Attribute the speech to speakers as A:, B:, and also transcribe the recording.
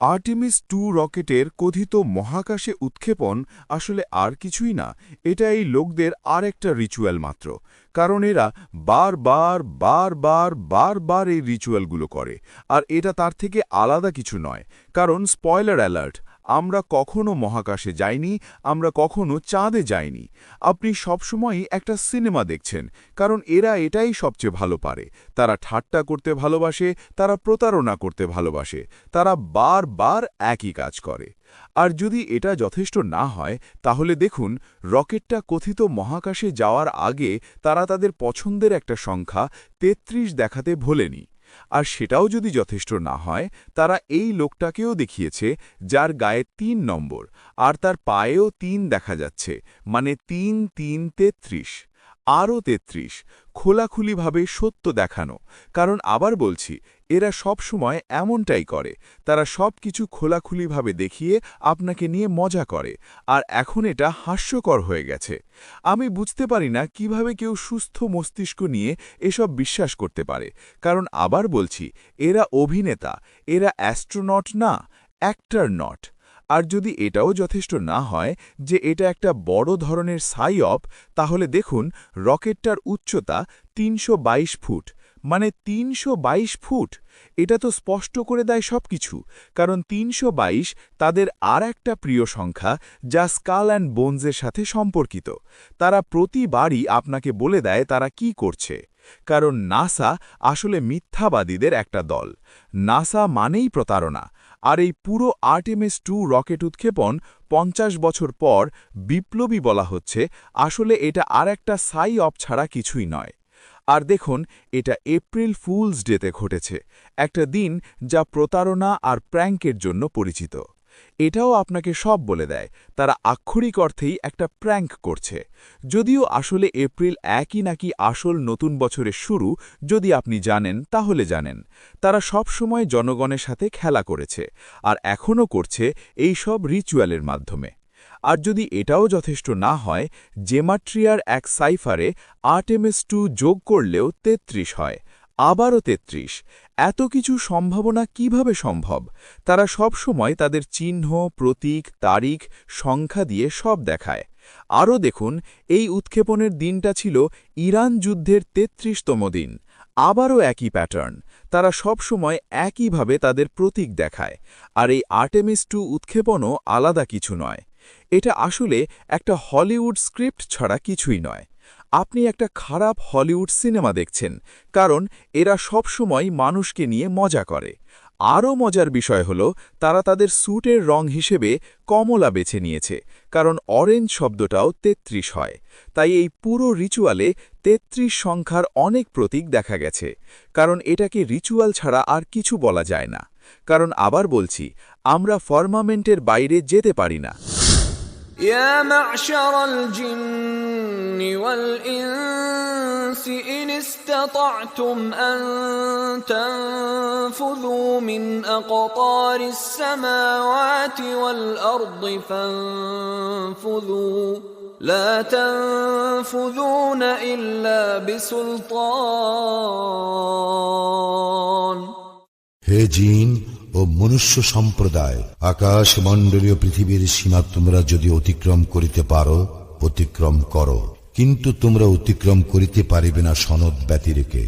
A: Artemis 2 রকেটের কথিত মহাকাশে উৎক্ষেপণ আসলে আর কিছুই না, এটা এই লোকদের আর একটা রিচুয়াল মাত্র। কারণ এরা বারবার এই রিচুয়ালগুলো করে। আর এটা তার থেকে আলাদা কিছু নয়। কারণ স্পয়লার অ্যালার্ট, আমরা কখনো মহাকাশে যাইনি, আমরা কখনো চাঁদে যাইনি। আপনি সবসময়ই একটা সিনেমা দেখছেন, কারণ এরা এটাই সবচেয়ে ভালো পারে। তারা ঠাট্টা করতে ভালোবাসে, তারা প্রতারণা করতে ভালোবাসে, তারা বারবার একই কাজ করে। আর যদি এটা যথেষ্ট না হয়, তাহলে দেখুন রকেটটা কথিত মহাকাশে যাওয়ার আগে তারা তাদের পছন্দের একটা সংখ্যা ৩৩ দেখাতে ভোলেনি। আর সেটাও যদি যথেষ্ট না হয়, তারা এই লোকটাকেও দেখিয়েছে যার গায়ে ৩ নম্বর, আর তার পায়েও ৩ দেখা যাচ্ছে, মানে ৩×৩=৩৩। আরও ৩৩, খোলাখুলিভাবে সত্য দেখানো। কারণ আবার বলছি, এরা সব সময় এমনটাই করে। তারা সব কিছু খোলাখুলিভাবে দেখিয়ে আপনাকে নিয়ে মজা করে। আর এখন এটা হাস্যকর হয়ে গেছে। আমি বুঝতে পারি না কিভাবে কেউ সুস্থ মস্তিষ্ক নিয়ে এসব বিশ্বাস করতে পারে। কারণ আবার বলছি, এরা অভিনেতা, এরা অ্যাস্ট্রোনট না, অ্যাক্টর নট। আর যদি এটাও যথেষ্ট না হয় যে এটা একটা বড় ধরনের সাইঅপ, তাহলে দেখুন রকেটটার উচ্চতা ৩২২ ফুট, মানে ৩২২ ফুট। এটা তো স্পষ্ট করে দেয় সবকিছু। কারণ ৩২২ তাদের আর একটা প্রিয় সংখ্যা, যা স্কাল অ্যান্ড বোনসের সাথে সম্পর্কিত। তারা প্রতিবারই আপনাকে বলে দেয় তারা কি করছে। কারণ নাসা আসলে মিথ্যাবাদীদের একটা দল। নাসা মানেই প্রতারণা। আর এই পুরো আর্টেমিস 2 রকেট উৎক্ষেপণ ৫০ বছর পর বিপ্লবী বলা হচ্ছে, আসলে এটা আর একটা সাইঅপ ছাড়া কিছুই নয়। আর দেখুন, এটা এপ্রিল ফুলস ডেতে ঘটেছে, একটা দিন যা প্রতারণা আর প্র্যাঙ্কের জন্য পরিচিত। এটাও আপনাকে সব বলে দেয়, তারা আক্ষরিক অর্থেই একটা প্র্যাঙ্ক করছে। যদিও আসলে এপ্রিল ১ই নাকি আসল নতুন বছরের শুরু, যদি আপনি জানেন তাহলে জানেন। তারা সব সময় জনগণের সাথে খেলা করেছে, আর এখনও করছে এই সব রিচুয়ালের মাধ্যমে। আর যদি এটাও যথেষ্ট না হয়, জেমাট্রিয়ার এক সাইফারে আর্টেমিস 2 যোগ করলেও ৩৩ হয়, আবারও ৩৩। এত কিছু সম্ভাবনা কিভাবে সম্ভব? তারা সব সময় তাদের চিহ্ন, প্রতীক, তারিখ, সংখ্যা দিয়ে সব দেখায়। আরও দেখুন, এই উৎক্ষেপণের দিনটা ছিল ইরান যুদ্ধের ৩৩তম দিন। আবারও একই প্যাটার্ন। তারা সব সময় একইভাবে তাদের প্রতীক দেখায়। আর এই আর্টেমিস 2 উৎক্ষেপণও আলাদা কিছু নয়। এটা আসলে একটা হলিউড স্ক্রিপ্ট ছাড়া কিছুই নয়। আপনি একটা খারাপ হলিউড সিনেমা দেখছেন, কারণ এরা সব সময় মানুষকে নিয়ে মজা করে। আরও মজার বিষয় হল, তারা তাদের স্যুটের রং হিসেবে কমলা বেছে নিয়েছে, কারণ অরেঞ্জ শব্দটাও ৩৩ হয়। তাই এই পুরো রিচুয়ালে ৩৩ সংখ্যার অনেক প্রতীক দেখা গেছে। কারণ এটাকে রিচুয়াল ছাড়া আর কিছু বলা যায় না। কারণ আবার বলছি, আমরা ফরমামেন্টের বাইরে যেতে পারি না।
B: يا معشر الجن والإنس إن استطعتم أن تنفذوا من أقطار السماوات والأرض فانفذوا لا تنفذون إلا بسلطان
C: হে জিন ও মনুষ্য সম্প্রদায়, আকাশ মণ্ডলীয় পৃথিবীর সীমা তোমরা যদি অতিক্রম করিতে পারো, অতিক্রম করো, কিন্তু তোমরা অতিক্রম করিতে পারিবে না সনদ ব্যতিরেকে।